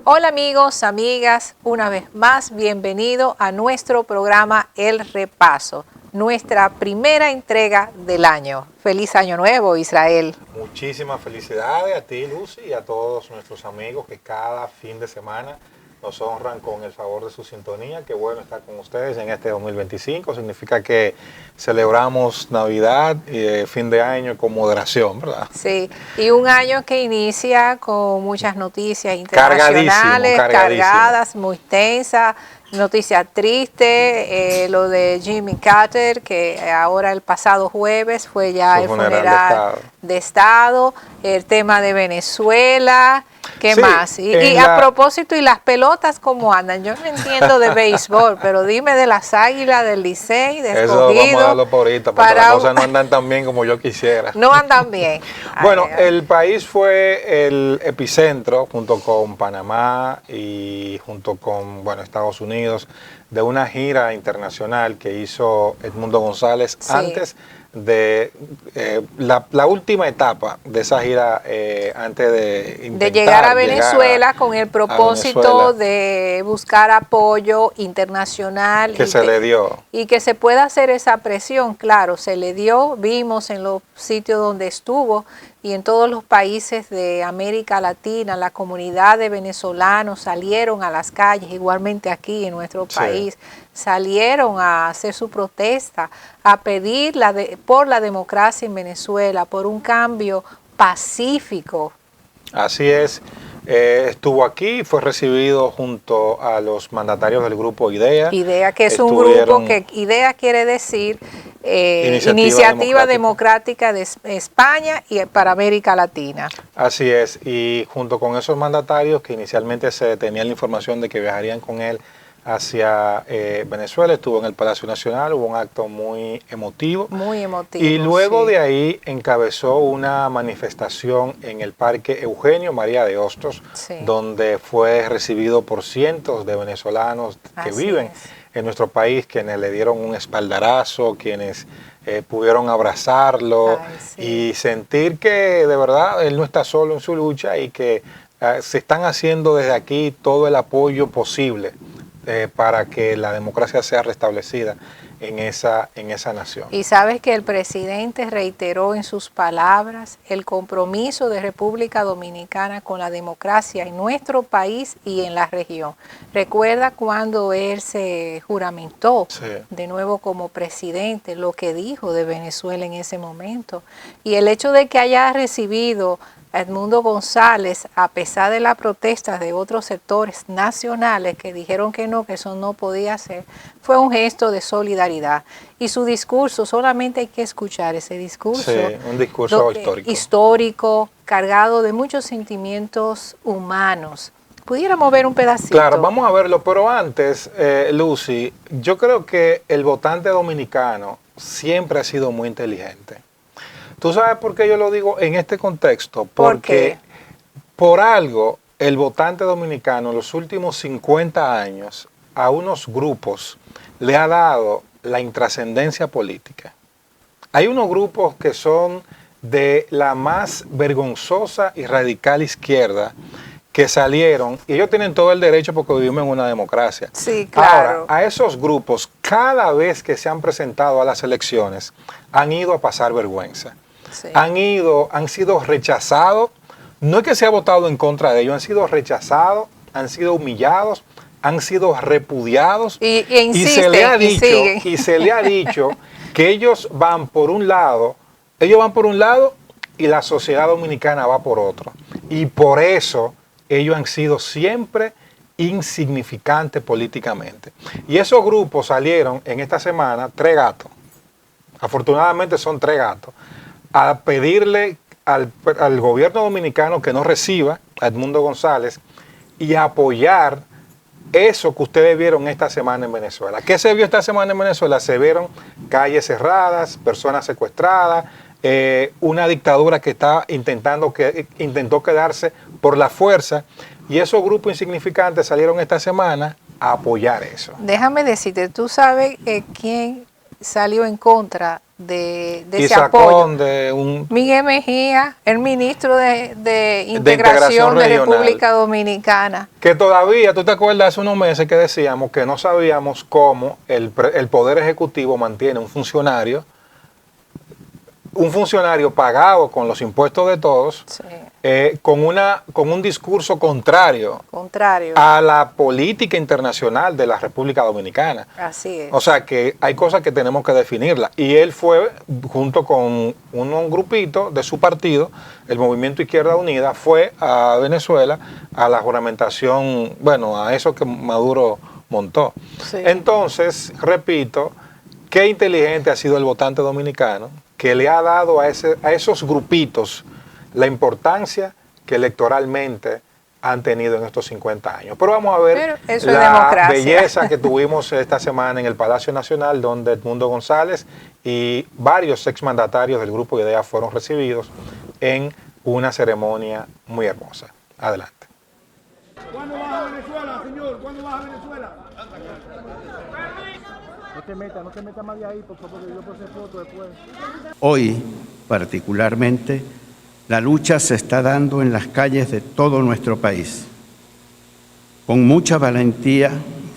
Hola amigos, amigas, una vez más bienvenido a nuestro programa El Repaso, nuestra primera entrega del año. Feliz Año Nuevo, Israel. Muchísimas felicidades a ti, Lucy, y a todos nuestros amigos que cada fin de semana nos honran con el favor de su sintonía. Qué bueno estar con ustedes en este 2025. Significa que celebramos Navidad y fin de año con moderación, ¿verdad? Sí, y un año que inicia con muchas noticias internacionales, cargadas, muy tensas, noticias tristes, lo de Jimmy Carter, que ahora el pasado jueves fue ya el funeral de Estado, el tema de Venezuela. ¿Qué más? Y a propósito, ¿y las pelotas cómo andan? Yo no entiendo de béisbol, pero dime de las Águilas, del Licey, de Escogido. Eso vamos a darlo por ahorita, porque las cosas no andan tan bien como yo quisiera. No andan bien. Bueno, el país fue el epicentro, junto con Panamá y junto con, Estados Unidos, de una gira internacional que hizo Edmundo González antes de la última etapa de esa gira, antes de llegar a Venezuela con el propósito de buscar apoyo internacional. Que se le dio. Y que se pueda hacer esa presión, claro, se le dio, vimos en los sitios donde estuvo y en todos los países de América Latina, la comunidad de venezolanos salieron a las calles, igualmente aquí en nuestro país, salieron a hacer su protesta, a pedir por la democracia en Venezuela, por un cambio pacífico. Así es, estuvo aquí, fue recibido junto a los mandatarios del grupo IDEA. IDEA, que es un grupo que IDEA quiere decir Iniciativa Democrática de España y para América Latina. Así es, y junto con esos mandatarios que inicialmente se tenía la información de que viajarían con él hacia Venezuela, estuvo en el Palacio Nacional, hubo un acto muy emotivo. Muy emotivo. Y luego de ahí encabezó una manifestación en el Parque Eugenio María de Hostos, donde fue recibido por cientos de venezolanos que viven en nuestro país, quienes le dieron un espaldarazo, quienes pudieron abrazarlo y sentir que de verdad él no está solo en su lucha y que se están haciendo desde aquí todo el apoyo posible para que la democracia sea restablecida en esa nación. Y sabes que el presidente reiteró en sus palabras el compromiso de República Dominicana con la democracia en nuestro país y en la región. Recuerda cuando él se juramentó de nuevo como presidente, lo que dijo de Venezuela en ese momento. Y el hecho de que haya recibido Edmundo González, a pesar de las protestas de otros sectores nacionales que dijeron que eso no podía ser, fue un gesto de solidaridad. Y su discurso, solamente hay que escuchar ese discurso. Sí, un discurso histórico, cargado de muchos sentimientos humanos. Pudiéramos ver un pedacito. Claro, vamos a verlo, pero antes, Lucy, yo creo que el votante dominicano siempre ha sido muy inteligente. ¿Tú sabes por qué yo lo digo en este contexto? Porque por algo el votante dominicano en los últimos 50 años a unos grupos le ha dado la intrascendencia política. Hay unos grupos que son de la más vergonzosa y radical izquierda que salieron, y ellos tienen todo el derecho porque vivimos en una democracia. Sí, claro. Ahora, a esos grupos, cada vez que se han presentado a las elecciones, han ido a pasar vergüenza. Sí. Han sido rechazados, no es que se ha votado en contra de ellos, han sido rechazados, han sido humillados, han sido repudiados y se le ha dicho que ellos van por un lado y la sociedad dominicana va por otro. Y por eso ellos han sido siempre insignificantes políticamente. Y esos grupos salieron en esta semana, 3 gatos, afortunadamente son 3 gatos, a pedirle al gobierno dominicano que no reciba a Edmundo González y a apoyar eso que ustedes vieron esta semana en Venezuela. ¿Qué se vio esta semana en Venezuela? Se vieron calles cerradas, personas secuestradas, una dictadura que intentó quedarse por la fuerza, y esos grupos insignificantes salieron esta semana a apoyar eso. Déjame decirte, ¿tú sabes quién salió en contra ese apoyo. Miguel Mejía, el ministro de Integración de República Dominicana. Que todavía, ¿tú te acuerdas hace unos meses que decíamos que no sabíamos cómo el Poder Ejecutivo mantiene un funcionario pagado con los impuestos de todos, sí, con un discurso contrario a la política internacional de la República Dominicana? Así es. O sea que hay cosas que tenemos que definirlas. Y él fue, junto con un grupito de su partido, el Movimiento Izquierda Unida, fue a Venezuela a la juramentación, bueno, a eso que Maduro montó. Sí. Entonces, repito, qué inteligente ha sido el votante dominicano, que le ha dado a esos grupitos la importancia que electoralmente han tenido en estos 50 años. Pero vamos a ver la belleza que tuvimos esta semana en el Palacio Nacional, donde Edmundo González y varios exmandatarios del Grupo IDEA fueron recibidos en una ceremonia muy hermosa. Adelante. ¿Cuándo vas a Venezuela, señor? ¿Cuándo vas a Venezuela? No te metas más de ahí, por favor, que yo puedo hacer foto después. Hoy, particularmente, la lucha se está dando en las calles de todo nuestro país, con mucha valentía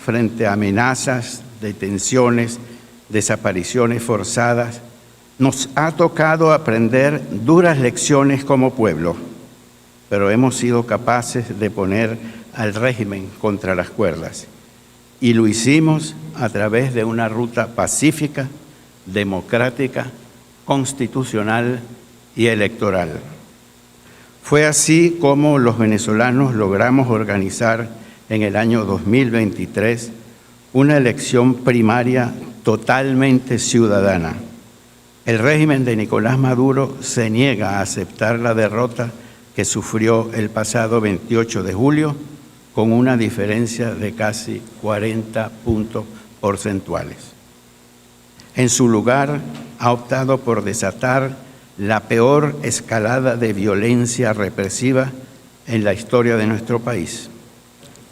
frente a amenazas, detenciones, desapariciones forzadas. Nos ha tocado aprender duras lecciones como pueblo, pero hemos sido capaces de poner al régimen contra las cuerdas. Y lo hicimos a través de una ruta pacífica, democrática, constitucional y electoral. Fue así como los venezolanos logramos organizar en el año 2023 una elección primaria totalmente ciudadana. El régimen de Nicolás Maduro se niega a aceptar la derrota que sufrió el pasado 28 de julio, con una diferencia de casi 40 puntos porcentuales. En su lugar, ha optado por desatar la peor escalada de violencia represiva en la historia de nuestro país,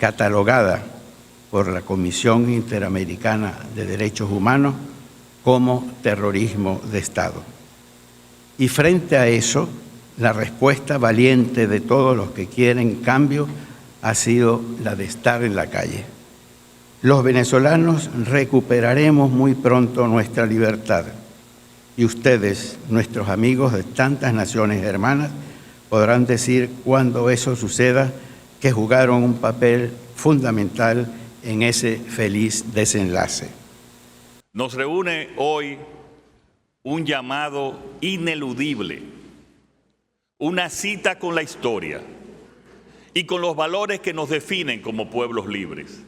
catalogada por la Comisión Interamericana de Derechos Humanos como terrorismo de Estado. Y frente a eso, la respuesta valiente de todos los que quieren cambio ha sido la de estar en la calle. Los venezolanos recuperaremos muy pronto nuestra libertad y ustedes, nuestros amigos de tantas naciones hermanas, podrán decir cuando eso suceda que jugaron un papel fundamental en ese feliz desenlace. Nos reúne hoy un llamado ineludible, una cita con la historia y con los valores que nos definen como pueblos libres,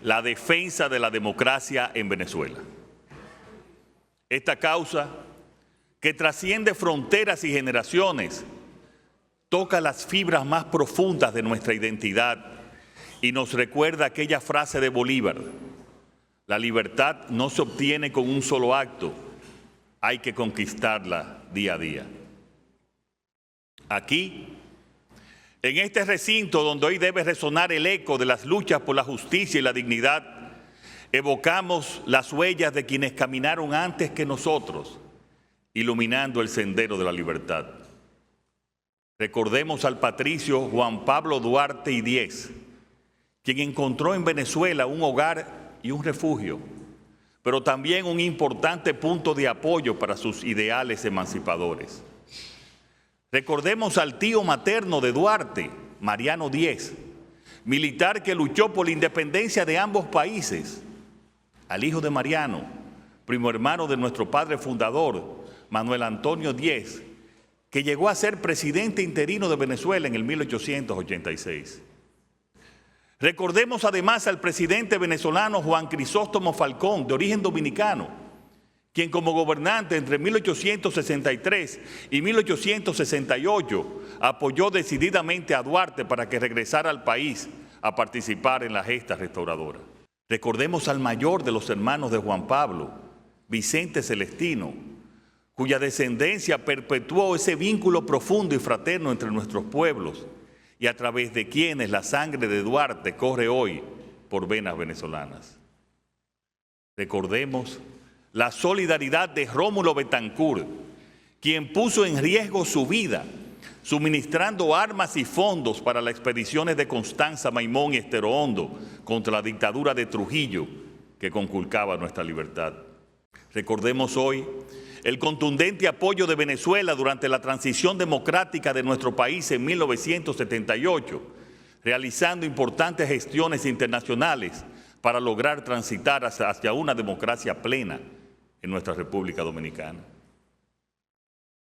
la defensa de la democracia en Venezuela. Esta causa, que trasciende fronteras y generaciones, toca las fibras más profundas de nuestra identidad y nos recuerda aquella frase de Bolívar: la libertad no se obtiene con un solo acto, hay que conquistarla día a día. Aquí, en este recinto donde hoy debe resonar el eco de las luchas por la justicia y la dignidad, evocamos las huellas de quienes caminaron antes que nosotros, iluminando el sendero de la libertad. Recordemos al patricio Juan Pablo Duarte y Díez, quien encontró en Venezuela un hogar y un refugio, pero también un importante punto de apoyo para sus ideales emancipadores. Recordemos al tío materno de Duarte, Mariano Díez, militar que luchó por la independencia de ambos países, al hijo de Mariano, primo hermano de nuestro padre fundador, Manuel Antonio Díez, que llegó a ser presidente interino de Venezuela en el 1886. Recordemos además al presidente venezolano Juan Crisóstomo Falcón, de origen dominicano, quien como gobernante entre 1863 y 1868 apoyó decididamente a Duarte para que regresara al país a participar en la gesta restauradora. Recordemos al mayor de los hermanos de Juan Pablo, Vicente Celestino, cuya descendencia perpetuó ese vínculo profundo y fraterno entre nuestros pueblos y a través de quienes la sangre de Duarte corre hoy por venas venezolanas. Recordemos la solidaridad de Rómulo Betancourt, quien puso en riesgo su vida suministrando armas y fondos para las expediciones de Constanza, Maimón y Estero Hondo contra la dictadura de Trujillo que conculcaba nuestra libertad. Recordemos hoy el contundente apoyo de Venezuela durante la transición democrática de nuestro país en 1978, realizando importantes gestiones internacionales para lograr transitar hacia una democracia plena en nuestra República Dominicana.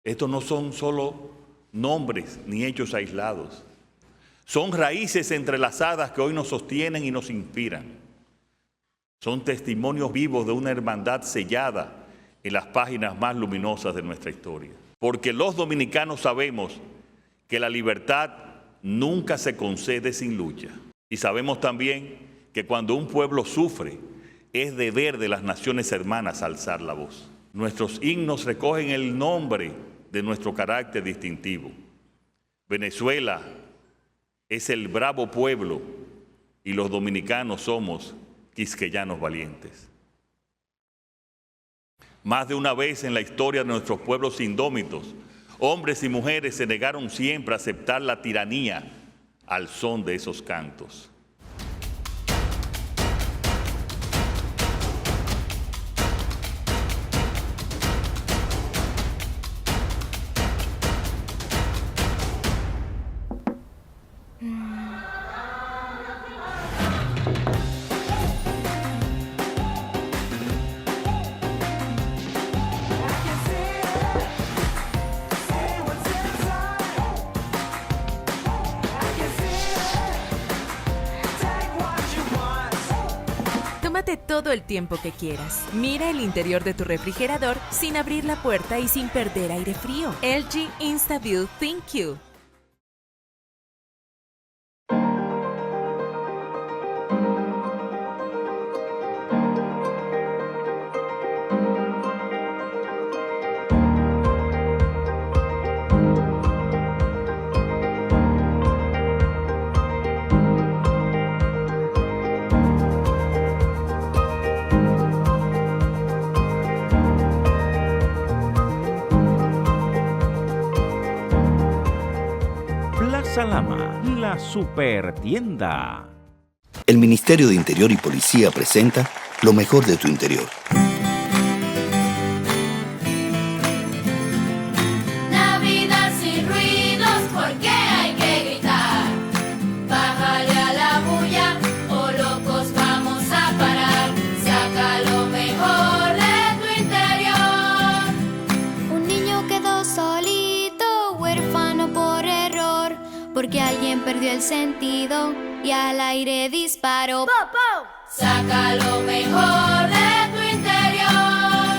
Estos no son solo nombres ni hechos aislados. Son raíces entrelazadas que hoy nos sostienen y nos inspiran. Son testimonios vivos de una hermandad sellada en las páginas más luminosas de nuestra historia. Porque los dominicanos sabemos que la libertad nunca se concede sin lucha. Y sabemos también que cuando un pueblo sufre, es deber de las naciones hermanas alzar la voz. Nuestros himnos recogen el nombre de nuestro carácter distintivo. Venezuela es el bravo pueblo y los dominicanos somos quisqueyanos valientes. Más de una vez en la historia de nuestros pueblos indómitos, hombres y mujeres se negaron siempre a aceptar la tiranía al son de esos cantos. Tómate todo el tiempo que quieras. Mira el interior de tu refrigerador sin abrir la puerta y sin perder aire frío. LG InstaView ThinQ. Plaza Lama, la supertienda. El Ministerio de Interior y Policía presenta lo mejor de tu interior. Navidad sin ruidos, porque hay que gritar. Bájale a la bulla, o locos vamos a parar. Saca lo mejor de tu interior. Un niño quedó solito, huérfano por error, porque alguien perdió el sentido y al aire disparó. ¡Po, po! Saca lo mejor de tu interior.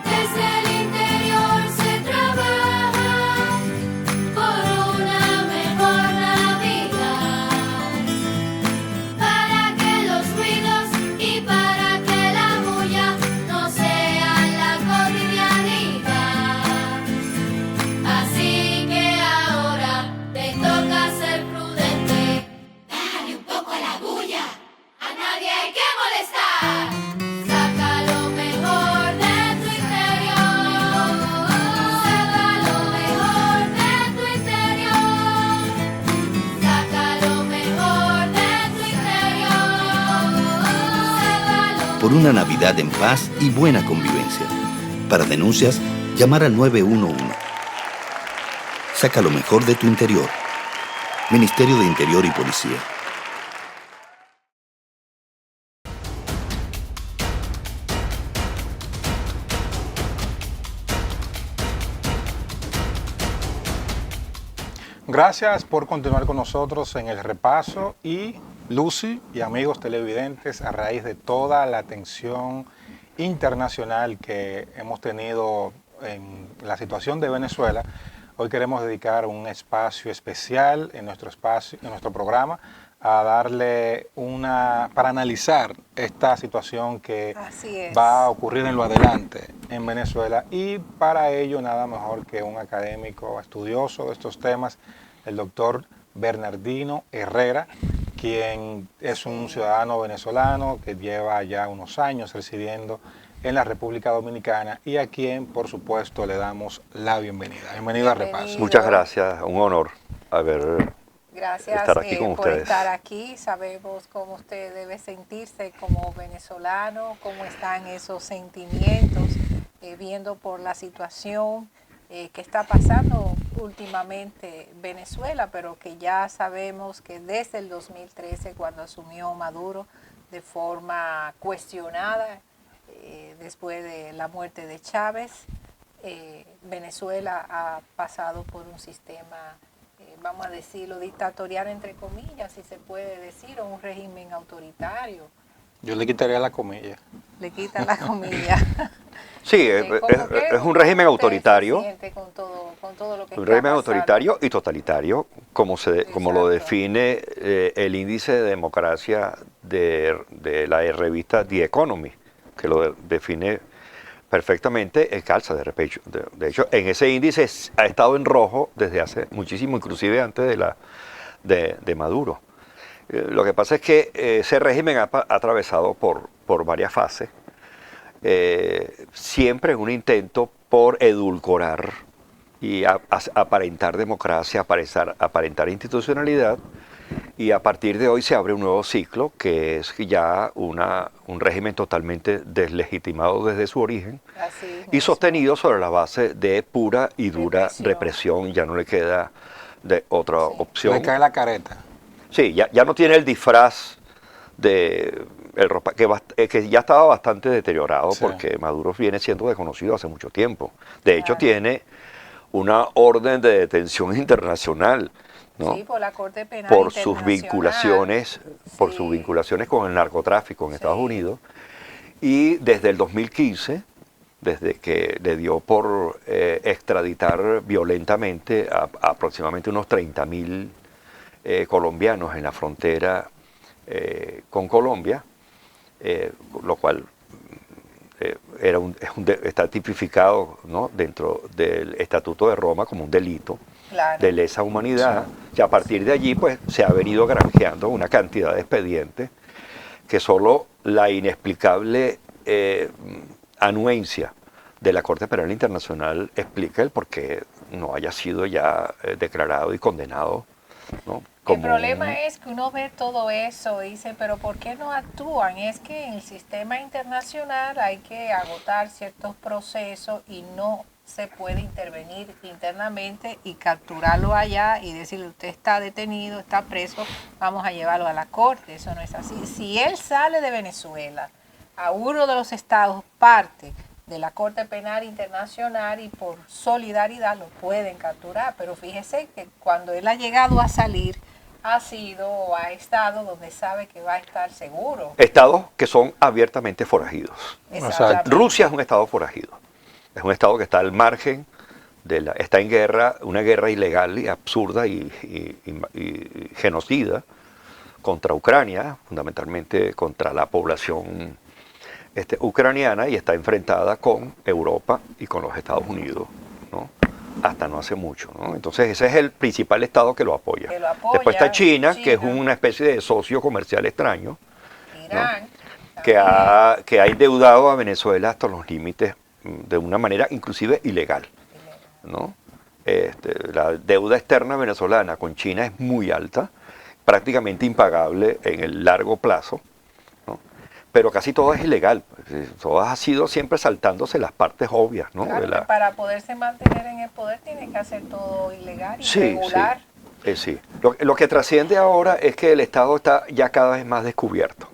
Desde el interior se trabaja por una mejor Navidad. Para que los ruidos y para que la bulla no sean la cotidianidad. Así que ahora te toca ser prudente. Bájale un poco a la bulla, a nadie hay que molestar. Saca lo mejor de tu interior. Saca lo mejor de tu interior. Saca lo mejor de tu interior. Por una Navidad en paz y buena convivencia. Para denuncias, llamar al 911. Saca lo mejor de tu interior. Ministerio de Interior y Policía. Gracias por continuar con nosotros en el repaso y Lucy y amigos televidentes, a raíz de toda la atención internacional que hemos tenido en la situación de Venezuela, hoy queremos dedicar un espacio especial en nuestro programa a darle para analizar esta situación que va a ocurrir en lo adelante en Venezuela, y para ello nada mejor que un académico estudioso de estos temas, el doctor Bernardino Herrera, quien es un ciudadano venezolano que lleva ya unos años residiendo en la República Dominicana y a quien, por supuesto, le damos la bienvenida. Bienvenido a Repaso. Muchas gracias, un honor Gracias estar aquí con por ustedes. estar aquí. Sabemos cómo usted debe sentirse como venezolano, cómo están esos sentimientos, viendo por la situación que está pasando últimamente Venezuela, pero que ya sabemos que desde el 2013, cuando asumió Maduro de forma cuestionada, después de la muerte de Chávez, Venezuela ha pasado por un sistema, vamos a decirlo, dictatorial entre comillas, si se puede decir, o un régimen autoritario. Yo le quitaría la comilla. Le quitan la comilla. Sí, es un régimen autoritario. Con todo lo que un régimen autoritario y totalitario, como lo define el índice de democracia de la revista The Economy, que lo define perfectamente en calza de hecho, en ese índice ha estado en rojo desde hace muchísimo, inclusive antes de Maduro. Lo que pasa es que ese régimen ha atravesado por varias fases, siempre en un intento por edulcorar y aparentar democracia, aparentar institucionalidad, y a partir de hoy se abre un nuevo ciclo que es ya un régimen totalmente deslegitimado desde su origen y sostenido sobre la base de pura y dura represión. Ya no le queda de otra opción. Le cae la careta. Sí, ya no tiene el disfraz de que ya estaba bastante deteriorado, porque Maduro viene siendo desconocido hace mucho tiempo. De hecho, tiene una orden de detención internacional, ¿no? Sí, por la Corte Penal por sus vinculaciones, con el narcotráfico en Estados Unidos, y desde el 2015, desde que le dio por extraditar violentamente a aproximadamente unos 30.000 colombianos en la frontera con Colombia, lo cual está tipificado, ¿no?, dentro del Estatuto de Roma como un delito de lesa humanidad. Y a partir de allí pues se ha venido granjeando una cantidad de expedientes que solo la inexplicable anuencia de la Corte Penal Internacional explica el por qué no haya sido ya declarado y condenado, ¿no? El problema es que uno ve todo eso y dice, pero ¿por qué no actúan? Es que en el sistema internacional hay que agotar ciertos procesos y no se puede intervenir internamente y capturarlo allá y decirle, usted está detenido, está preso, vamos a llevarlo a la corte. Eso no es así. Si él sale de Venezuela a uno de los estados parte de la Corte Penal Internacional y por solidaridad lo pueden capturar, pero fíjese que cuando él ha llegado a salir, ha estado donde sabe que va a estar seguro. Estados que son abiertamente forajidos. Rusia es un estado forajido. Es un estado que está al margen, está en guerra, una guerra ilegal y absurda y genocida contra Ucrania, fundamentalmente contra la población ucraniana, y está enfrentada con Europa y con los Estados Unidos, ¿no?, hasta no hace mucho, ¿no? Entonces ese es el principal estado que lo apoya. Después está China, que es una especie de socio comercial extraño, Irán, ¿no?, que ha endeudado a Venezuela hasta los límites de una manera inclusive ilegal, ¿no? La deuda externa venezolana con China es muy alta, prácticamente impagable en el largo plazo, ¿no? Pero casi todo es ilegal, todo ha sido siempre saltándose las partes obvias, ¿no? Claro, para poderse mantener en el poder tiene que hacer todo ilegal, irregular. Sí. Lo que trasciende ahora es que el Estado está ya cada vez más descubierto.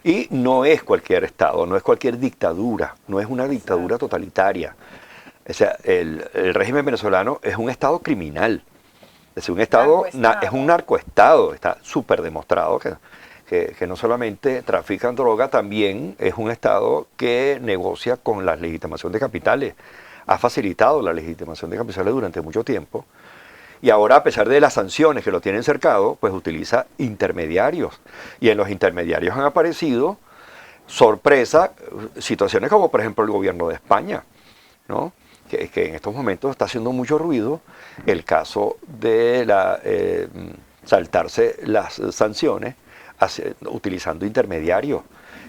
Y no es cualquier Estado, no es cualquier dictadura, no es una dictadura totalitaria. O sea, el régimen venezolano es un Estado criminal, es un Estado, es un narcoestado, está súper demostrado que no solamente trafican droga, también es un Estado que negocia con la legitimación de capitales, ha facilitado la legitimación de capitales durante mucho tiempo. Y ahora, a pesar de las sanciones que lo tienen cercado, pues utiliza intermediarios. Y en los intermediarios han aparecido, sorpresa, situaciones como por ejemplo el gobierno de España, ¿no?, que en estos momentos está haciendo mucho ruido, el caso de saltarse las sanciones utilizando intermediarios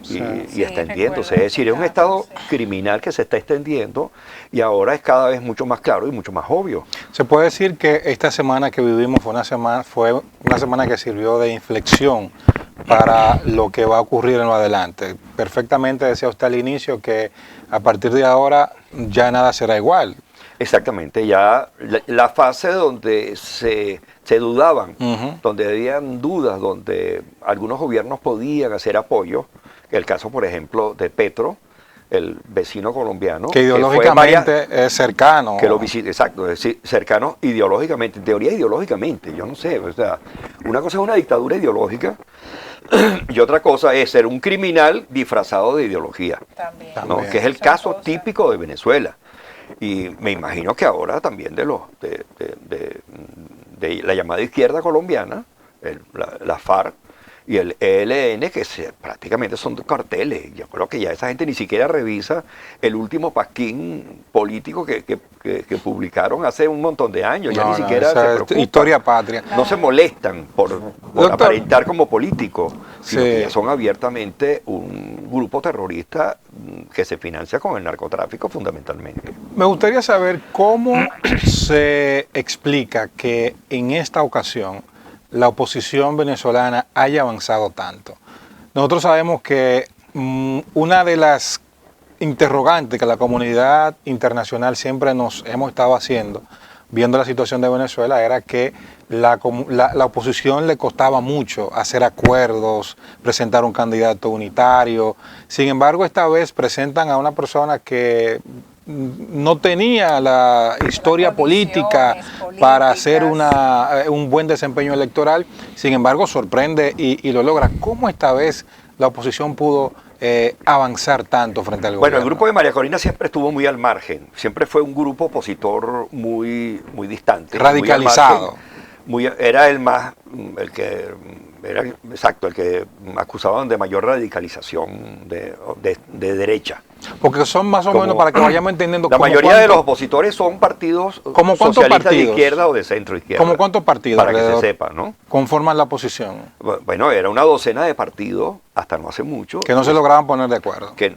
y Sí, extendiéndose. recuerdo Es decir, es un ese estado caso, sí. criminal que se está extendiendo y ahora es cada vez mucho más claro y mucho más obvio. Se puede decir que esta semana que vivimos fue una semana que sirvió de inflexión para lo que va a ocurrir en lo adelante. Perfectamente decía usted al inicio que a partir de ahora ya nada será igual. Exactamente, ya la fase donde se dudaban, Ujú. donde habían dudas, donde algunos gobiernos podían hacer apoyo, el caso por ejemplo de Petro, el vecino colombiano, Que fue ideológicamente es cercano. que lo visita, exacto, es decir, cercano ideológicamente, en teoría ideológicamente, yo no sé, o sea, una cosa es una dictadura ideológica y otra cosa es ser un criminal disfrazado de ideología, También. ¿no? También. Que es el Son caso cosas. típico de Venezuela. Y me imagino que ahora también de la llamada izquierda colombiana, la FARC y el ELN, que prácticamente son carteles. Yo creo que ya esa gente ni siquiera revisa el último pasquín político que publicaron hace un montón de años. Ya No, ni no, siquiera esa se es preocupan. historia patria. No se molestan por Doctor. aparentar como políticos, sino Sí. que ya son abiertamente un grupo terrorista que se financia con el narcotráfico fundamentalmente. Me gustaría saber cómo se explica que en esta ocasión la oposición venezolana haya avanzado tanto. Nosotros sabemos que una de las interrogantes que la comunidad internacional siempre nos hemos estado haciendo, viendo la situación de Venezuela, era que la oposición le costaba mucho hacer acuerdos, presentar un candidato unitario. Sin embargo, esta vez presentan a una persona que no tenía la historia política para hacer un buen desempeño electoral. Sin embargo, sorprende y lo logra. ¿Cómo esta vez la oposición pudo avanzar tanto frente al gobierno? Bueno, el grupo de María Corina siempre estuvo muy al margen, siempre fue un grupo opositor muy distante. Radicalizado. Era el más, el que acusaban de mayor radicalización de derecha. Porque son más o menos, para que vayamos entendiendo. La mayoría de los opositores son partidos socialistas de izquierda o de centro izquierda. ¿Cómo cuántos partidos? Para que se sepa, ¿no? Conforman la oposición. Bueno, era una docena de partidos, hasta no hace mucho. Que no se lograban poner de acuerdo. Que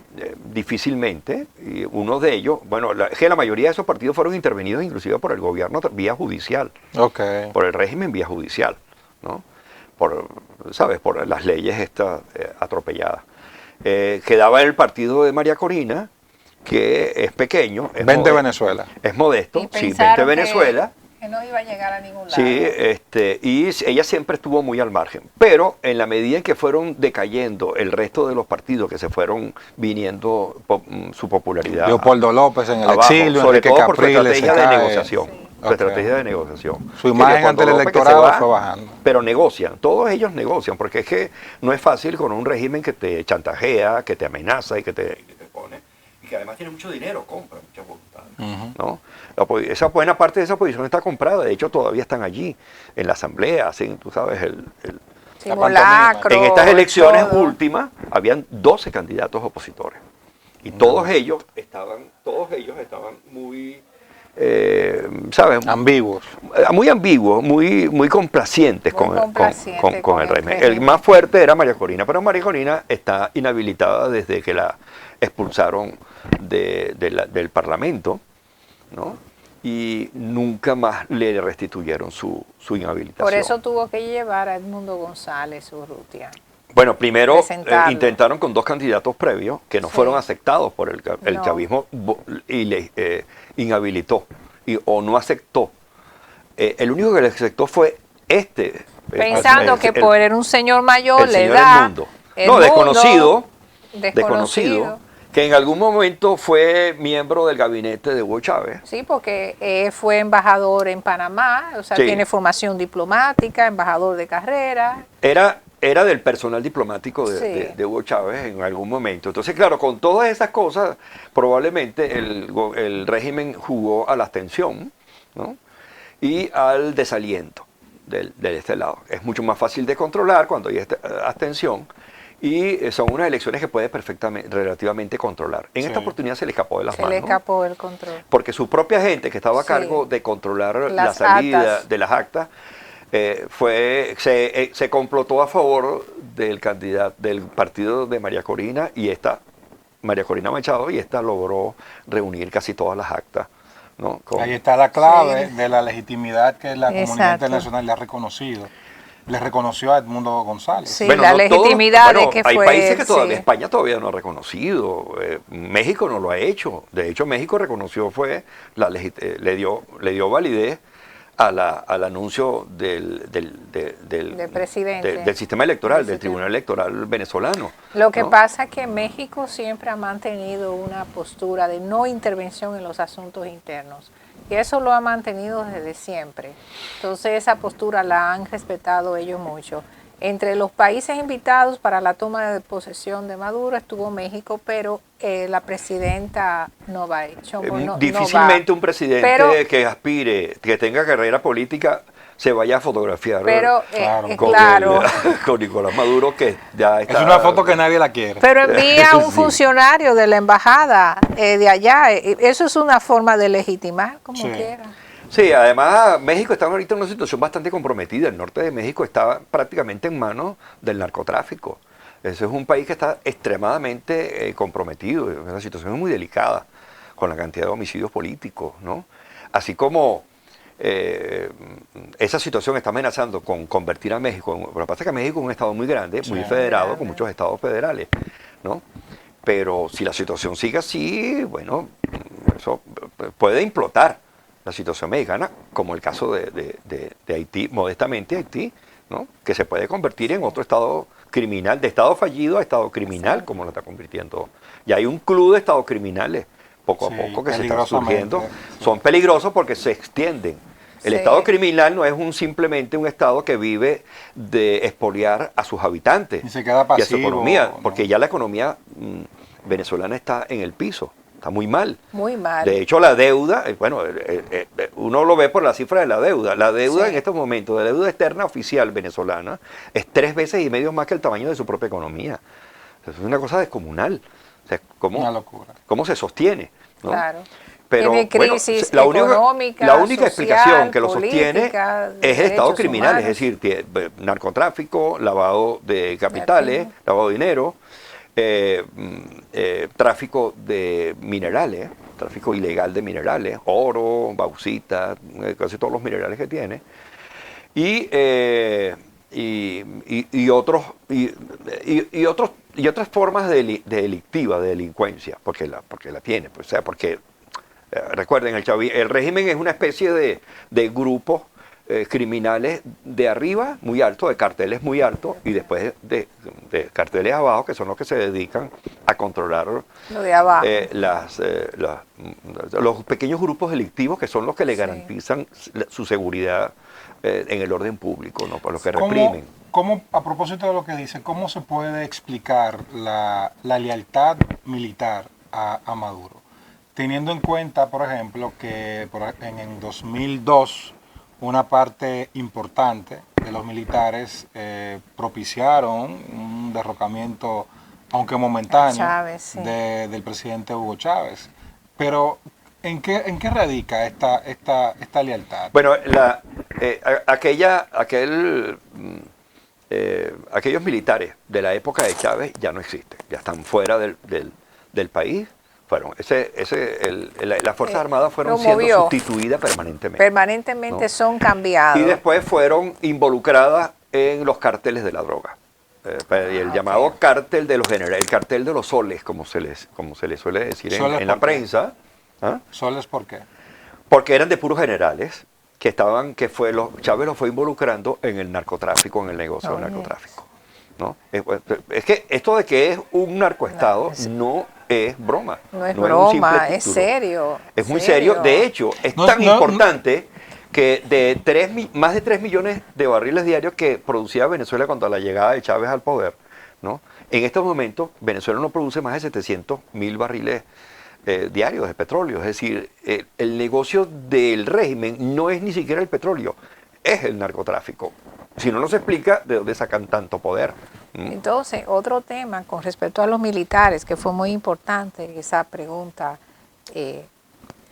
difícilmente, y uno de ellos, bueno, es que la mayoría de esos partidos fueron intervenidos inclusive por el gobierno vía judicial. Okay. Por el régimen vía judicial, ¿no? Por las leyes estas atropelladas. Quedaba el partido de María Corina, que es pequeño. Es 20 Venezuela. Es modesto, Y sí, 20 pensaron Venezuela. que no iba a llegar a ningún lado. Sí, y ella siempre estuvo muy al margen. Pero en la medida en que fueron decayendo el resto de los partidos, que se fueron viniendo su popularidad. Leopoldo López en el abajo, exilio, sobre Enrique todo por su Capriles estrategia se de cae. negociación. Sí. Su estrategia de negociación. Su imagen Que ante el Leopoldo López, que electorado se va, fue bajando. Pero negocian, todos ellos negocian, porque es que no es fácil con un régimen que te chantajea, que te amenaza y que te pone, y que además tiene mucho dinero, compra mucha voluntad. ¿No? Esa buena parte de esa posición está comprada, de hecho todavía están allí, en la asamblea, hacen, tú sabes, simulacro, en estas elecciones todo. últimas habían 12 candidatos opositores. Y todos ellos estaban muy, ¿sabes? Ambiguos. Muy ambiguos, muy complacientes Muy con complaciente el régimen. El más fuerte era María Corina, pero María Corina está inhabilitada desde que la expulsaron del Parlamento, ¿no? Y nunca más le restituyeron su inhabilitación. Por eso tuvo que llevar a Edmundo González Urrutia. Bueno, primero Presentarlo. intentaron con 2 candidatos previos que no Sí. fueron aceptados por el No. chavismo y le inhabilitó o no aceptó. El único que le aceptó fue Pensando que por era un señor mayor, el le señor da. Edmundo. No, Edmundo, desconocido, que en algún momento fue miembro del gabinete de Hugo Chávez. Sí, porque fue embajador en Panamá, o sea, Sí. tiene formación diplomática, embajador de carrera. Era del personal diplomático Sí. de Hugo Chávez en algún momento. Entonces, claro, con todas esas cosas, probablemente el régimen jugó a la abstención, ¿no? Y al desaliento de este lado. Es mucho más fácil de controlar cuando hay abstención y son unas elecciones que puede relativamente controlar. En esta oportunidad se le escapó de las Se manos. le escapó el control. Porque su propia gente que estaba a Sí. cargo de controlar la Las salida actas. de las actas, se complotó a favor del candidato del partido de María Corina María Corina Machado, y esta logró reunir casi todas las actas, ¿no? Ahí está la clave Sí. de la legitimidad que la comunidad Exacto. internacional le ha reconocido. Le reconoció a Edmundo González. Sí, la legitimidad de que hay fue países que él, todavía, sí. España todavía no ha reconocido, México no lo ha hecho. De hecho, México reconoció, le dio validez al anuncio del presidente. del sistema electoral, Del del sistema. Tribunal Electoral venezolano. Lo que ¿no? pasa es que México siempre ha mantenido una postura de no intervención en los asuntos internos. Y eso lo ha mantenido desde siempre. Entonces esa postura la han respetado ellos mucho. Entre los países invitados para la toma de posesión de Maduro estuvo México, pero la presidenta no va a hecho. Difícilmente un presidente Pero- que aspire, que tenga carrera política, se vaya a fotografiar Pero, con, claro. con Nicolás Maduro, que ya está... Es una foto que nadie la quiere. Pero envía a un Sí. funcionario de la embajada de allá. Eso es una forma de legitimar, como Sí. quiera. Sí, además México está ahorita en una situación bastante comprometida. El norte de México está prácticamente en manos del narcotráfico. Ese es un país que está extremadamente comprometido. La situación es muy delicada con la cantidad de homicidios políticos, ¿no? Así como esa situación está amenazando con convertir a México. Lo que pasa es que México es un estado muy grande, muy Sí. federado, con muchos estados federales, ¿no? Pero si la situación sigue así, bueno, eso puede implotar la situación mexicana, como el caso de Haití, modestamente Haití, ¿no? Que se puede convertir en otro estado criminal, de estado fallido a estado criminal, como lo está convirtiendo. Y hay un club de estados criminales, poco a Sí, poco, que se está peligrosamente, surgiendo. sí. Son peligrosos porque se extienden. El Sí. estado criminal no es simplemente un estado que vive de expoliar a sus habitantes Ni se queda y a su pasivo, economía, ¿no? porque ya la economía venezolana está en el piso, está muy mal. Muy mal. De hecho, la deuda, uno lo ve por la cifra de la deuda. La deuda Sí. en estos momentos, la deuda externa oficial venezolana, es 3 veces y medio más que el tamaño de su propia economía. Es una cosa descomunal. O sea, Una locura. ¿Cómo se sostiene? ¿no? Claro. Pero Tiene bueno, crisis la única económica, explicación social, que lo sostiene política, es el estado derechos criminal, humanos. es decir, narcotráfico, lavado de capitales, Latino. lavado de dinero, tráfico de minerales, tráfico ilegal de minerales, oro, bauxita, casi todos los minerales que tiene, y otras formas delictivas, de delincuencia, porque la tiene, pues, o sea, porque recuerden, el régimen es una especie de grupos criminales de arriba muy alto, de carteles muy altos, y después de carteles abajo, que son los que se dedican a controlar Lo de abajo. los pequeños grupos delictivos, que son los que le Sí. garantizan su seguridad en el orden público, ¿no? Por los que ¿Cómo, reprimen. a propósito de lo que dice, cómo se puede explicar la lealtad militar a Maduro? Teniendo en cuenta, por ejemplo, que en 2002 una parte importante de los militares propiciaron un derrocamiento, aunque momentáneo, Chávez, sí. del presidente Hugo Chávez. Pero, ¿en qué radica esta lealtad? Bueno, aquellos militares de la época de Chávez ya no existen, ya están fuera del país. Las Fuerzas Armadas fueron lo siendo movió. sustituidas permanentemente. Permanentemente ¿no? son cambiados. Y después fueron involucradas en los cárteles de la droga. El llamado cártel de los generales, el cartel de los soles, como se les suele decir ¿Soles en la por qué? prensa. ¿Ah? ¿Soles por qué? Porque eran de puros generales Chávez los fue involucrando en el narcotráfico, en el negocio del narcotráfico. ¿no? Es que esto de que es un narcoestado no es broma. No es un broma, simple es título. serio. Es muy serio. De hecho, es tan importante que de más de 3 millones de barriles diarios que producía Venezuela cuando la llegada de Chávez al poder, ¿no? En estos momentos Venezuela no produce más de 700.000 barriles diarios de petróleo. Es decir, el negocio del régimen no es ni siquiera el petróleo, es el narcotráfico. Si no, no se explica de dónde sacan tanto poder. Entonces, otro tema con respecto a los militares, que fue muy importante esa pregunta,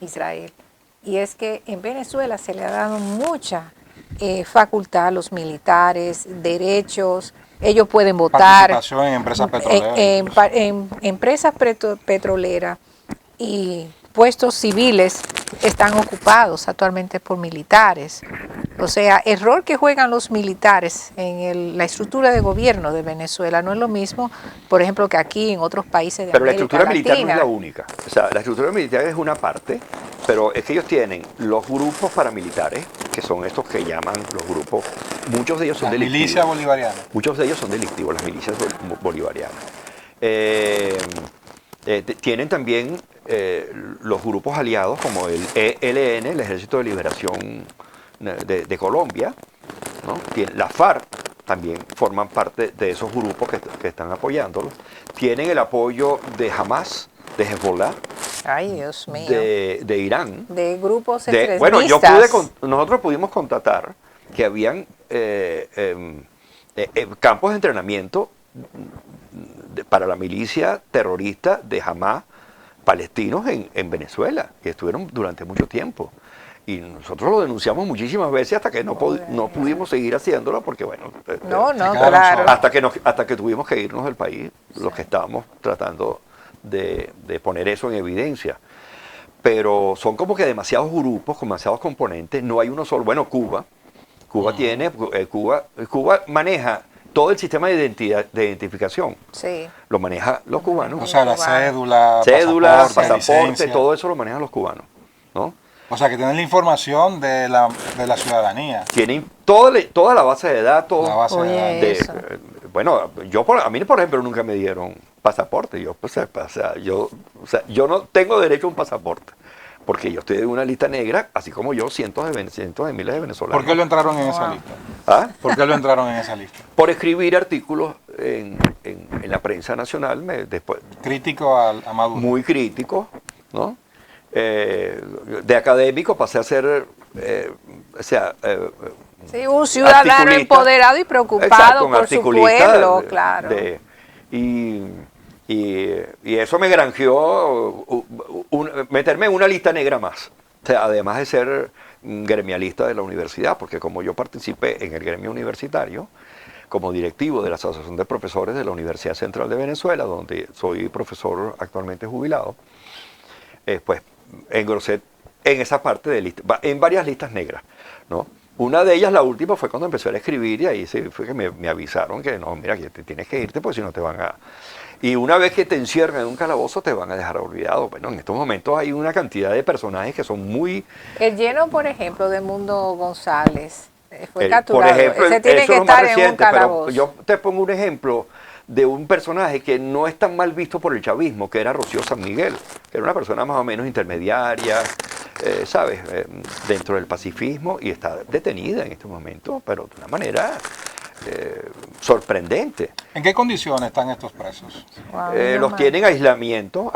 Israel, y es que en Venezuela se le ha dado mucha facultad a los militares, derechos, ellos pueden votar Participación en empresas petroleras. en empresas petroleras y puestos civiles están ocupados actualmente por militares. O sea, el rol que juegan los militares en la estructura de gobierno de Venezuela no es lo mismo, por ejemplo, que aquí en otros países de Pero la América estructura militar no Latina. es la única. O sea, la estructura militar es una parte, pero es que ellos tienen los grupos paramilitares, que son estos que llaman los grupos, muchos de ellos son La delictivos. milicia bolivariana. Muchos de ellos son delictivos, las milicias bolivarianas. Tienen también los grupos aliados como el ELN, el Ejército de Liberación de Colombia, ¿no? La FARC también forman parte de esos grupos que están apoyándolos. Tienen el apoyo de Hamas, de Hezbollah, Ay, Dios mío. de Irán. De grupos Bueno, extremistas. nosotros pudimos constatar que habían campos de entrenamiento para la milicia terrorista de Hamas palestinos en Venezuela, que estuvieron durante mucho tiempo. Y nosotros lo denunciamos muchísimas veces hasta que no pudimos seguir haciéndolo porque, bueno, claro. hasta que tuvimos que irnos del país, los que estábamos tratando de poner eso en evidencia. Pero son como que demasiados grupos, con demasiados componentes, no hay uno solo. Bueno, Cuba maneja todo el sistema de identificación. Sí. Lo manejan los cubanos. O sea, la cédula, pasaporte, licencia. todo eso lo manejan los cubanos, ¿no? O sea, que tienen la información de la ciudadanía. Tienen toda la base de datos. La base de datos. Bueno, a mí, por ejemplo, nunca me dieron pasaporte. Yo no tengo derecho a un pasaporte. Porque yo estoy en una lista negra, así como yo, cientos de miles de venezolanos. ¿Por qué lo entraron en esa lista? ¿Ah? ¿Por qué lo entraron en esa lista? Por escribir artículos en la prensa nacional. Después, crítico a Maduro. Muy crítico, ¿no? De académico pasé a ser, sí, un ciudadano empoderado y preocupado por su pueblo, claro. Y eso me granjeó meterme en una lista negra más. O sea, además de ser gremialista de la universidad, porque como yo participé en el gremio universitario, como directivo de la Asociación de Profesores de la Universidad Central de Venezuela, donde soy profesor actualmente jubilado, pues engrosé en esa parte de lista, en varias listas negras, ¿no? Una de ellas, la última, fue cuando empecé a escribir y ahí fue que me avisaron que no, mira, que te tienes que irte porque si no te van a... Y una vez que te encierran en un calabozo te van a dejar olvidado. Bueno, en estos momentos hay una cantidad de personajes que son muy... El lleno, por ejemplo, de Mundo González fue Por capturado. ejemplo, Ese tiene que estar en un calabozo. Pero yo te pongo un ejemplo de un personaje que no es tan mal visto por el chavismo, que era Rocío San Miguel, que era una persona más o menos intermediaria, ¿sabes? Dentro del pacifismo, y está detenida en este momento, pero de una manera sorprendente. ¿En qué condiciones están estos presos? Los tienen aislamiento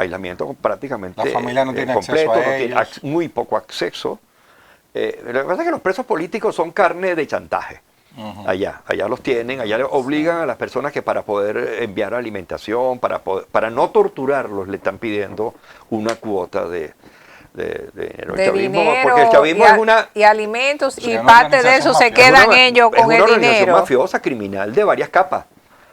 prácticamente la familia no tiene completo, acceso a ellos. Tiene muy poco acceso. Lo que pasa es que los presos políticos son carne de chantaje. Allá los tienen, allá les obligan a las personas que para poder enviar alimentación, para no torturarlos, le están pidiendo una cuota de dinero. De dinero, porque el chavismo es una... Y alimentos, y parte de eso se quedan ellos con el dinero. Es una organización mafiosa, criminal, de varias capas,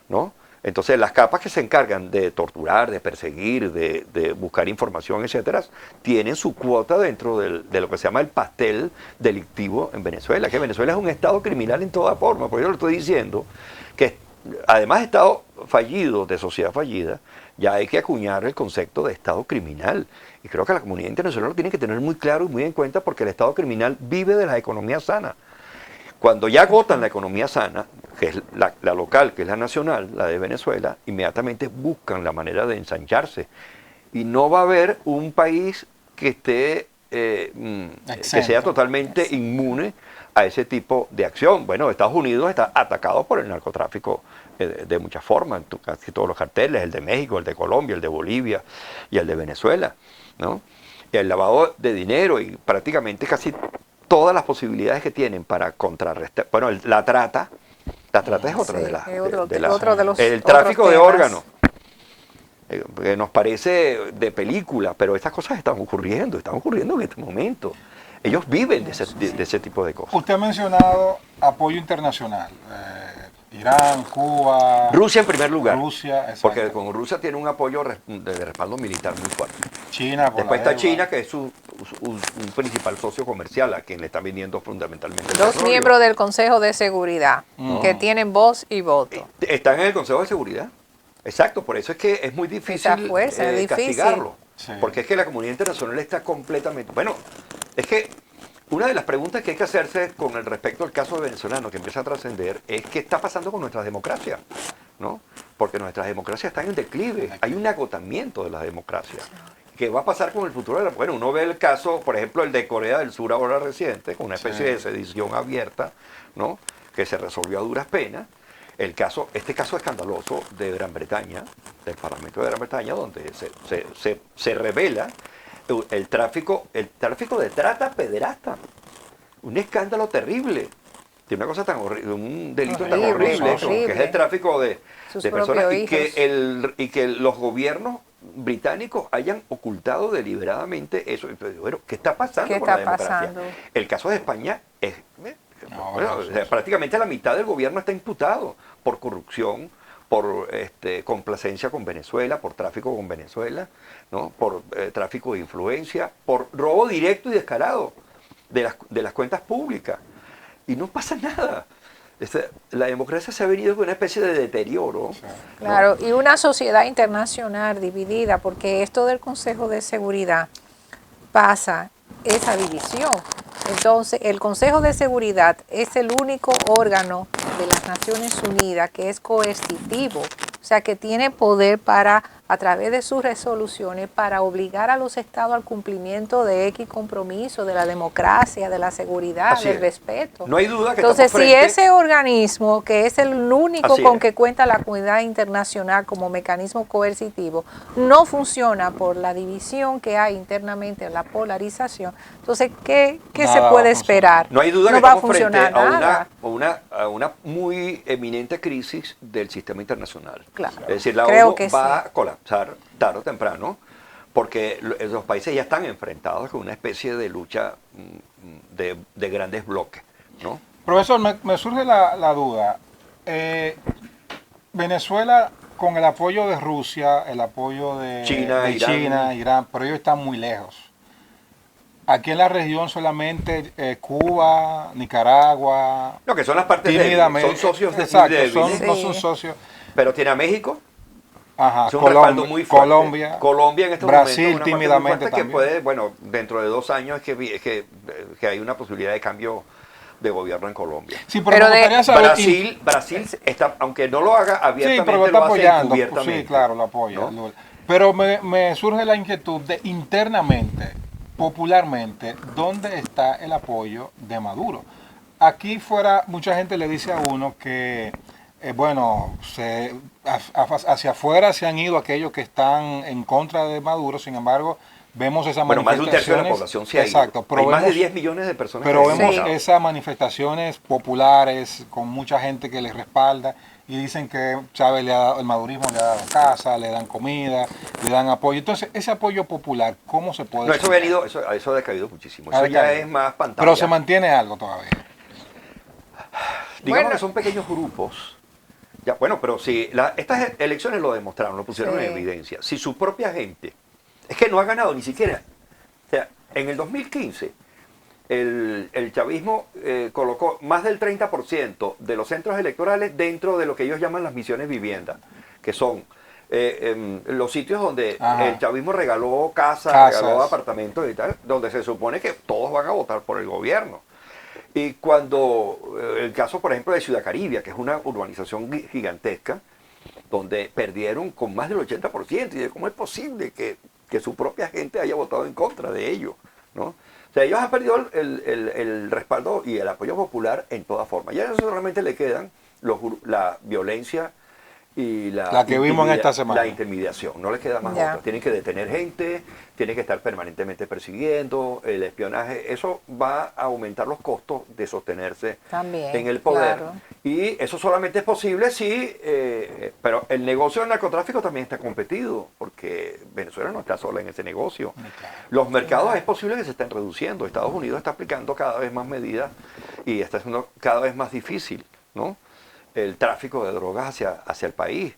¿no? Entonces, las capas que se encargan de torturar, de perseguir, de buscar información, etcétera, tienen su cuota dentro de lo que se llama el pastel delictivo en Venezuela, que Venezuela es un estado criminal en toda forma. Por eso lo estoy diciendo, que además de estado fallido, de sociedad fallida, ya hay que acuñar el concepto de estado criminal. Y creo que la comunidad internacional lo tiene que tener muy claro y muy en cuenta, porque el estado criminal vive de la economía sana. Cuando ya agotan la economía sana, que es la local, que es la nacional, la de Venezuela, inmediatamente buscan la manera de ensancharse. Y no va a haber un país que esté que sea totalmente inmune a ese tipo de acción. Bueno, Estados Unidos está atacado por el narcotráfico de muchas formas, casi todos los carteles, el de México, el de Colombia, el de Bolivia y el de Venezuela, ¿no? Y el lavado de dinero y prácticamente casi todas las posibilidades que tienen para contrarrestar. Bueno, la trata es otra de las... El tráfico de órganos, que nos parece de película, pero estas cosas están ocurriendo en este momento. Ellos viven de ese tipo de cosas. Usted ha mencionado apoyo internacional. Irán, Cuba. Rusia en primer lugar. Rusia, exacto. Porque con Rusia tiene un apoyo de respaldo militar muy fuerte. China, por después la está deuda. China, que es un principal socio comercial a quien le están vendiendo fundamentalmente el Dos petróleo. miembros del Consejo de Seguridad que tienen voz y voto. Están en el Consejo de Seguridad. Exacto, por eso es que es muy difícil, Esa fuerza, es difícil. castigarlo. Sí. Porque es que la comunidad internacional está completamente... Bueno, es que una de las preguntas que hay que hacerse con el respecto al caso venezolano que empieza a trascender es qué está pasando con nuestras democracias, ¿no? Porque nuestras democracias están en declive, hay un agotamiento de las democracias. ¿Qué va a pasar con el futuro? Bueno, uno ve el caso, por ejemplo, el de Corea del Sur ahora reciente, con una especie de sedición abierta, ¿no? Que se resolvió a duras penas. Este caso escandaloso de Gran Bretaña, del Parlamento de Gran Bretaña, donde se revela el tráfico de trata pederasta. Un escándalo terrible. De una cosa tan horrible, un delito tan horrible, que es el tráfico de personas y que los gobiernos británicos hayan ocultado deliberadamente eso. Entonces, bueno, ¿qué está pasando con la democracia? El caso de España es... prácticamente la mitad del gobierno está imputado por corrupción, por complacencia con Venezuela, por tráfico con Venezuela, ¿no? Por tráfico de influencia, por robo directo y descarado de las cuentas públicas. Y no pasa nada. La democracia se ha venido con una especie de deterioro. ¿no? Claro, y una sociedad internacional dividida, porque esto del Consejo de Seguridad pasa esa división. Entonces, el Consejo de Seguridad es el único órgano de las Naciones Unidas que es coercitivo, o sea, que tiene poder para, a través de sus resoluciones, para obligar a los estados al cumplimiento de X compromiso, de la democracia, de la seguridad, del respeto. No hay duda que entonces, estamos si ese organismo, que es el único con que cuenta la comunidad internacional como mecanismo coercitivo, no funciona por la división que hay internamente, la polarización, entonces, ¿qué se puede esperar? No hay duda que va a estamos frente funcionar nada. a una muy eminente crisis del sistema internacional. Claro. Es decir, la Creo ONU que va a colapsar tarde o temprano, porque los países ya están enfrentados con una especie de lucha de grandes bloques, ¿no? Profesor, me surge la duda. Venezuela, con el apoyo de Rusia, el apoyo de China, Irán, pero ellos están muy lejos. Aquí en la región solamente Cuba, Nicaragua... No, que son las partes débiles, son socios débiles. No son socios. Pero tiene a México. Ajá, es un respaldo muy fuerte. Colombia en este Brasil, momento tímidamente que también. puede, bueno, dentro de 2 años es que hay una posibilidad de cambio de gobierno en Colombia. Sí, pero me gustaría saber Brasil está, aunque no lo haga abiertamente, sí, pero está lo hace apoyando. encubiertamente. Sí, claro, lo apoya. ¿no? Pero me surge la inquietud de internamente, popularmente, ¿dónde está el apoyo de Maduro? Aquí fuera, mucha gente le dice a uno que, hacia afuera se han ido aquellos que están en contra de Maduro, sin embargo, vemos esas manifestaciones. Más de 1/3 de la población se ha ido. Exacto, pero hay más de vemos, 10 millones de personas. Pero vemos esas manifestaciones populares con mucha gente que les respalda y dicen que Chávez el madurismo le ha dado casa, le dan comida, le dan apoyo. Entonces, ese apoyo popular, ¿cómo se puede? No, eso ha decaído muchísimo. Eso ya es más pantalla. Pero se mantiene algo todavía. Digamos que son pequeños grupos. Ya, bueno, pero si estas elecciones lo demostraron, lo pusieron en evidencia. Si su propia gente, es que no ha ganado ni siquiera. O sea, en el 2015, el chavismo colocó más del 30% de los centros electorales dentro de lo que ellos llaman las misiones vivienda, que son los sitios donde el chavismo regaló casas, regaló apartamentos y tal, donde se supone que todos van a votar por el gobierno. Y cuando el caso, por ejemplo, de Ciudad Caribia, que es una urbanización gigantesca, donde perdieron con más del 80%, y de cómo es posible que su propia gente haya votado en contra de ellos, ¿no? O sea, ellos han perdido el respaldo y el apoyo popular en toda forma. Ya solamente le quedan la violencia y la que vimos en esta semana. La intimidación, no les queda más otra. Tienen que detener gente, tienen que estar permanentemente persiguiendo, el espionaje, eso va a aumentar los costos de sostenerse en el poder. Claro. Y eso solamente es posible si, pero el negocio del narcotráfico también está competido, porque Venezuela no está sola en ese negocio. Los mercados es posible que se estén reduciendo, Estados Unidos está aplicando cada vez más medidas y está siendo cada vez más difícil, ¿no? el tráfico de drogas hacia el país.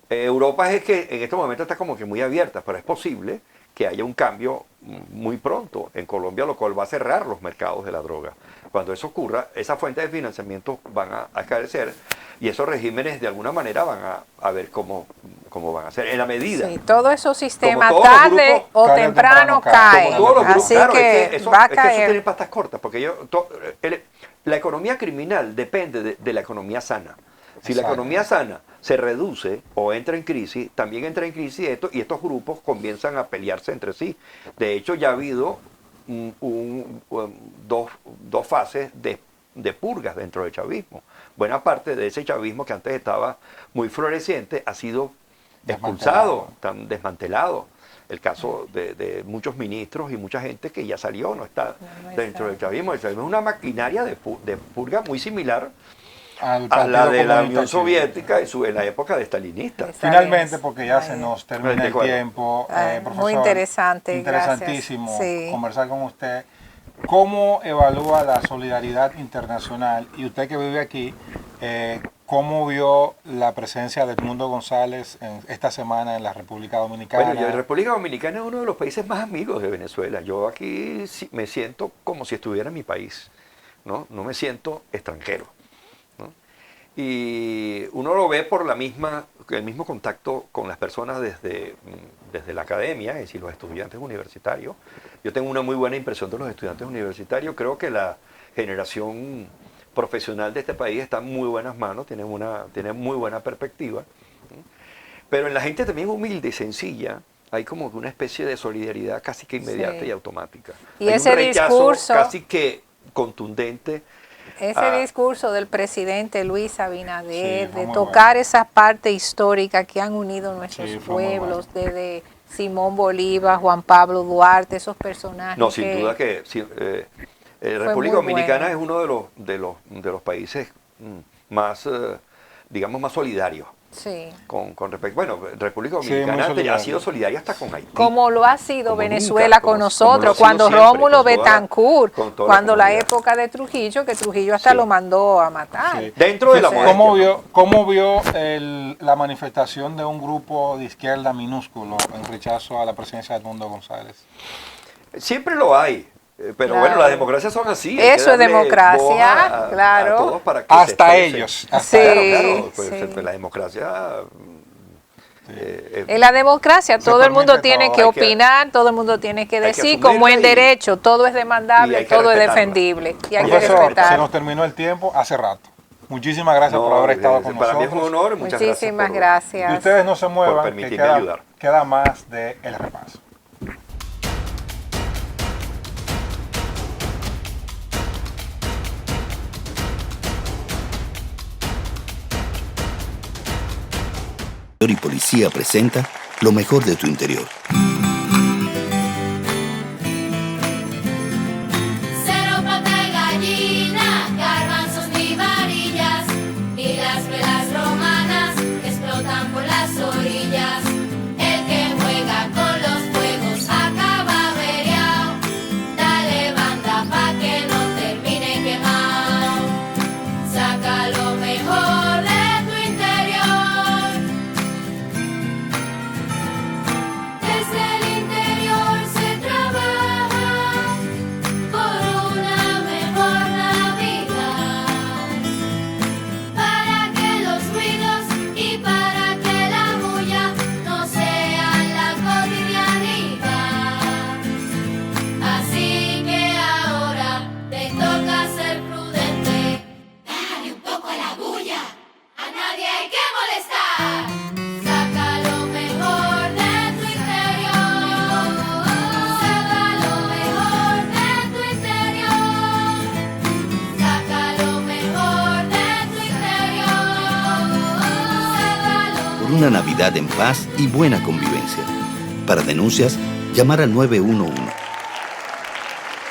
Europa es que en este momento está como que muy abierta, pero es posible que haya un cambio muy pronto en Colombia, lo cual va a cerrar los mercados de la droga. Cuando eso ocurra, esas fuentes de financiamiento van a esclarecer y esos regímenes de alguna manera van a ver cómo van a ser. En la medida. Sí, todos esos sistemas tarde o temprano caen. Así claro, que eso, va a es que eso caer. tiene patas cortas, porque la economía criminal depende de la economía sana. Si la economía sana se reduce o entra en crisis, también entra en crisis y estos grupos comienzan a pelearse entre sí. De hecho, ya ha habido dos fases de purgas dentro del chavismo. Buena parte de ese chavismo que antes estaba muy floreciente ha sido expulsado, desmantelado. El caso de muchos ministros y mucha gente que ya salió, no está dentro del chavismo. El chavismo es una maquinaria de purga muy similar a la de la Unión Soviética en la época de stalinista. Finalmente, porque ya se nos termina el tiempo, profesor, muy interesante, interesantísimo sí, conversar con usted. ¿Cómo evalúa la solidaridad internacional? Y usted que vive aquí, ¿cómo vio la presencia de Edmundo González esta semana en la República Dominicana? Bueno, la República Dominicana es uno de los países más amigos de Venezuela. Yo aquí me siento como si estuviera en mi país, ¿no? No me siento extranjero, ¿no? Y uno lo ve por el mismo contacto con las personas desde la academia, es decir, los estudiantes universitarios. Yo tengo una muy buena impresión de los estudiantes universitarios. Creo que la generación profesional de este país está en muy buenas manos, tiene muy buena perspectiva. Pero en la gente también humilde y sencilla hay como una especie de solidaridad casi que inmediata y automática. Y hay ese un rechazo discurso casi que contundente. Ese discurso del presidente Luis Abinader, de tocar esa parte histórica que han unido nuestros pueblos, desde Simón Bolívar, Juan Pablo Duarte, esos personajes. No, sin duda que República Dominicana es uno de los países más, digamos, más solidarios. Sí. Con respecto, bueno, República Dominicana ha sido solidaria hasta con Haití. Como lo ha sido Venezuela con nosotros, cuando Rómulo Betancourt, cuando la época de Trujillo, que Trujillo hasta lo mandó a matar. Sí. Dentro de la modestia. ¿Cómo vio la manifestación de un grupo de izquierda minúsculo en rechazo a la presidencia de Edmundo González? Siempre lo hay. Pero bueno, las democracias son así. Eso es democracia, claro. A todos para que hasta ellos. Sí, claro. Pues, sí. La democracia. En la democracia todo el mundo tiene que opinar, todo el mundo tiene que decir, como en derecho, todo es demandable, todo es defendible. Y hay que respetar. Se nos terminó el tiempo hace rato. Muchísimas gracias por haber estado con nosotros. Para mí es un honor. Muchísimas gracias. Y ustedes no se muevan, por permitirme ayudar. Queda más de El Repaso. Y Policía presenta lo mejor de tu interior. Cero pata de gallina, garbanzos ni varillas, y las velas romanas que explotan por las orillas. El que juega con los fuegos acaba averiado. Dale banda pa' que no termine quemado. Saca lo mejor de tu interior. Desde el interior se trabaja por una mejor Navidad, para que los ruidos y para que la bulla no sean la cotidianidad. Así que ahora te toca ser prudente. Bájale un poco a la bulla, a nadie hay que molestar. Saca lo mejor de tu interior. Saca lo mejor de tu interior. Saca lo mejor de tu interior. Sácalo. Por una Navidad en paz y buena convivencia. Para denuncias, llamar al 911.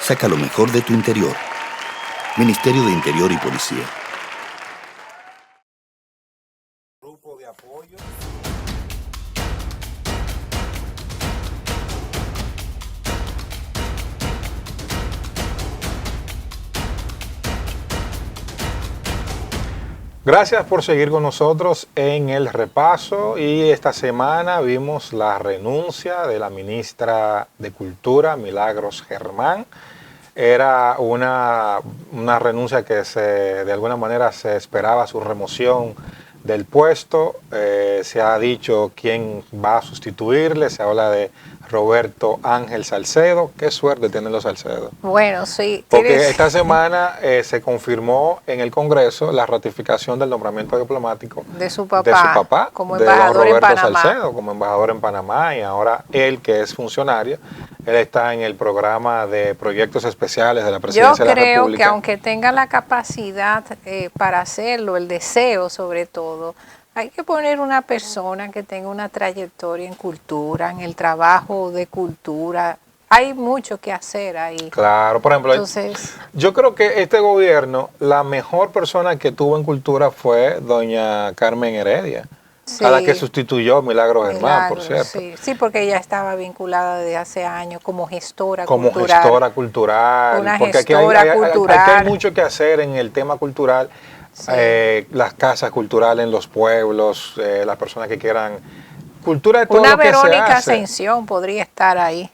Saca lo mejor de tu interior. Ministerio de Interior y Policía. Grupo de apoyo. Gracias por seguir con nosotros en el repaso y esta semana vimos la renuncia de la ministra de Cultura, Milagros Germán. Era una renuncia que de alguna manera se esperaba su remoción del puesto. Se ha dicho quién va a sustituirle, se habla de Roberto Ángel Salcedo. Qué suerte tienen los Salcedo. Bueno, sí. Porque esta semana se confirmó en el Congreso la ratificación del nombramiento diplomático de su papá como embajador Roberto en Panamá. Salcedo como embajador en Panamá, y ahora él, que es funcionario, él está en el programa de proyectos especiales de la Presidencia de la República. Yo creo que aunque tenga la capacidad para hacerlo, el deseo sobre todo, hay que poner una persona que tenga una trayectoria en cultura, en el trabajo de cultura. Hay mucho que hacer ahí. Claro, por ejemplo, entonces, yo creo que este gobierno, la mejor persona que tuvo en cultura fue doña Carmen Heredia, sí, a la que sustituyó Milagros Germán, por cierto. Sí, porque ella estaba vinculada desde hace años como gestora como cultural. Gestora cultural. Una porque gestora cultural. Aquí hay mucho que hacer en el tema cultural. Sí. Las casas culturales en los pueblos, las personas que quieran cultura de todo una lo que Verónica se hace. Ascensión podría estar ahí.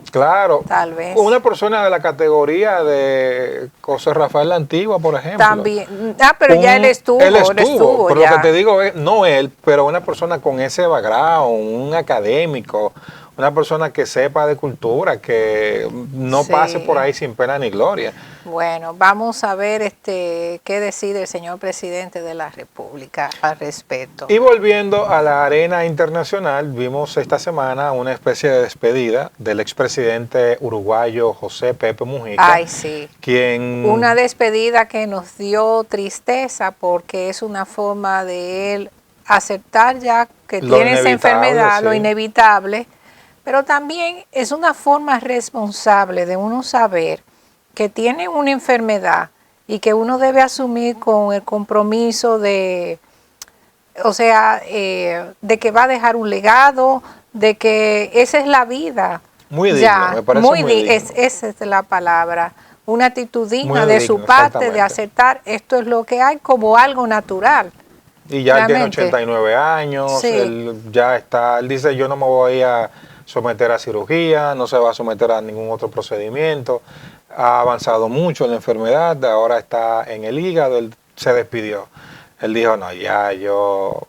Claro, tal vez. Una persona de la categoría de José Rafael La Antigua, por ejemplo. También. Pero ya él estuvo. Él estuvo, pero ya. lo que te digo es, no él, pero una persona con ese background, un académico, una persona que sepa de cultura, que no pase por ahí sin pena ni gloria. Bueno, vamos a ver qué decide el señor presidente de la República al respecto. Y volviendo a la arena internacional, vimos esta semana una especie de despedida del expresidente uruguayo José Pepe Mujica. Ay, sí. Quien... Una despedida que nos dio tristeza porque es una forma de él aceptar ya que tiene esa enfermedad, sí, lo inevitable, pero también es una forma responsable de uno saber que tiene una enfermedad y que uno debe asumir con el compromiso de, o sea, de que va a dejar un legado, de que esa es la vida. Muy digno, me parece muy digno. Esa es la palabra, una actitud digna de su parte de aceptar esto es lo que hay como algo natural. Y ya él tiene 89 años, sí. Él ya está, él dice yo no me voy a someter a cirugía, no se va a someter a ningún otro procedimiento. Ha avanzado mucho en la enfermedad, ahora está en el hígado, él se despidió. Él dijo, no, ya yo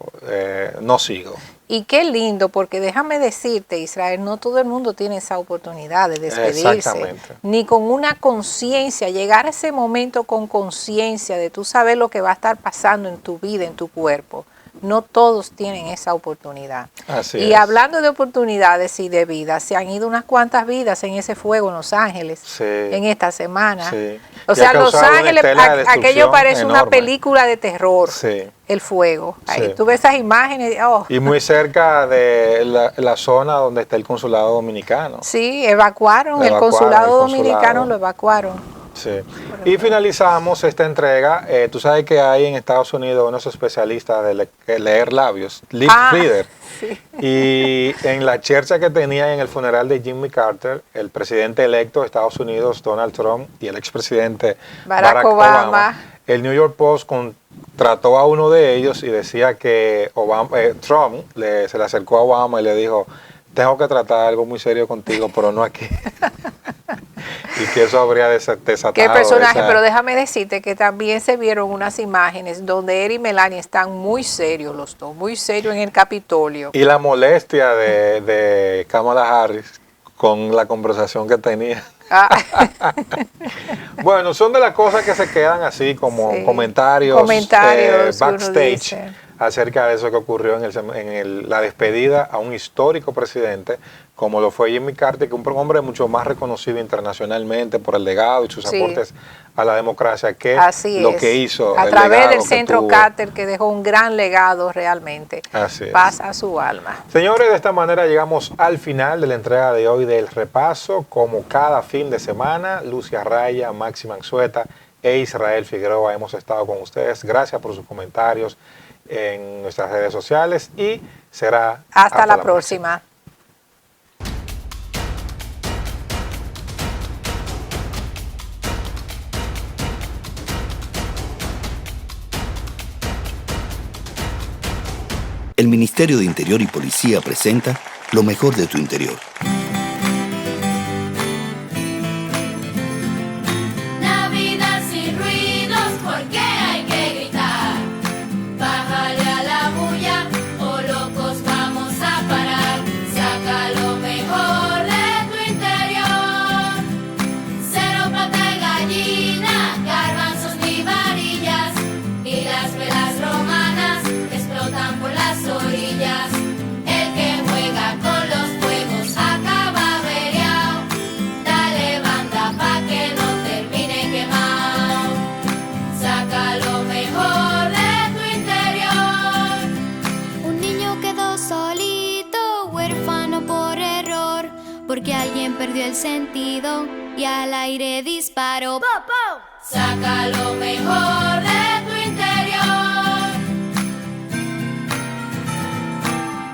no sigo. Y qué lindo, porque déjame decirte, Israel, no todo el mundo tiene esa oportunidad de despedirse. Ni con una conciencia, llegar a ese momento con conciencia de tú saber lo que va a estar pasando en tu vida, en tu cuerpo. No todos tienen esa oportunidad. Y hablando de oportunidades y de vidas, se han ido unas cuantas vidas en ese fuego en Los Ángeles en esta semana. O sea, Los Ángeles, aquello parece una película de terror, el fuego. Ahí tú ves esas imágenes. Oh. Y muy cerca de la zona donde está el consulado dominicano. Sí, evacuaron el consulado dominicano, lo evacuaron. Sí. Y finalizamos esta entrega. Tú sabes que hay en Estados Unidos unos especialistas de leer labios, lip reader. Sí. Y en la chercha que tenía en el funeral de Jimmy Carter, el presidente electo de Estados Unidos, Donald Trump, y el expresidente Barack Obama, el New York Post contrató a uno de ellos y decía que Trump se le acercó a Obama y le dijo, tengo que tratar algo muy serio contigo, pero no aquí. Y que eso habría desatado. Qué personaje, pero déjame decirte que también se vieron unas imágenes donde él y Melania están muy serios los dos, muy serios en el Capitolio. Y la molestia de Kamala Harris con la conversación que tenía. Bueno, son de las cosas que se quedan así como comentarios backstage acerca de eso que ocurrió en la despedida a un histórico presidente como lo fue Jimmy Carter, que es un hombre mucho más reconocido internacionalmente por el legado y sus aportes a la democracia que lo que hizo. A través del Centro Carter, que dejó un gran legado realmente. Paz a su alma. Señores, de esta manera llegamos al final de la entrega de hoy del repaso. Como cada fin de semana, Lucia Raya, Maxi Manzueta e Israel Figueroa hemos estado con ustedes. Gracias por sus comentarios en nuestras redes sociales y será hasta la próxima. el Ministerio de Interior y Policía presenta lo mejor de tu interior. Navidad sin ruidos, porque hay que gritar. Bájale a la bulla o locos vamos a parar. Saca lo mejor de tu interior. Cero pata de gallina, garbanzos ni varillas. Y las velas romanas explotan por las orillas. El que juega con los fuegos acaba averiado. Dale banda pa' que no termine quemado. Saca lo mejor de tu interior. Un niño quedó solito, huérfano por error, porque alguien perdió el sentido y al aire disparó. Saca lo mejor de tu interior.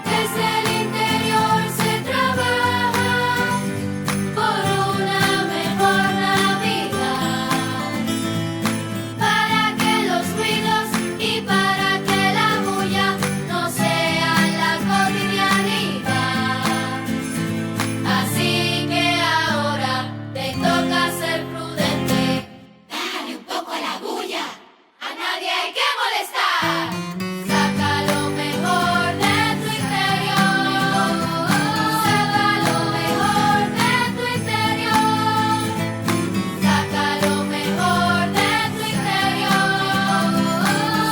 Desde el interior se trabaja por una mejor Navidad. Para que los ruidos y para que la bulla no sean la cotidianidad. Así que ahora te toca ser prudente. Bájale un poco a la bulla, a nadie hay que molestar. Saca lo mejor de tu interior. Saca lo mejor de tu interior. Saca lo mejor de tu interior.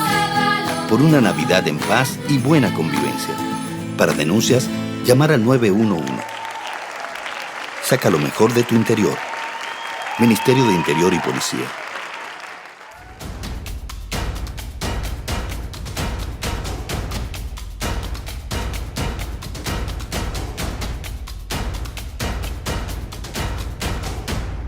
Saca lo Por una Navidad en paz y buena convivencia. Para denuncias, llamar al 911. Saca lo mejor de tu interior. Ministerio de Interior y Policía.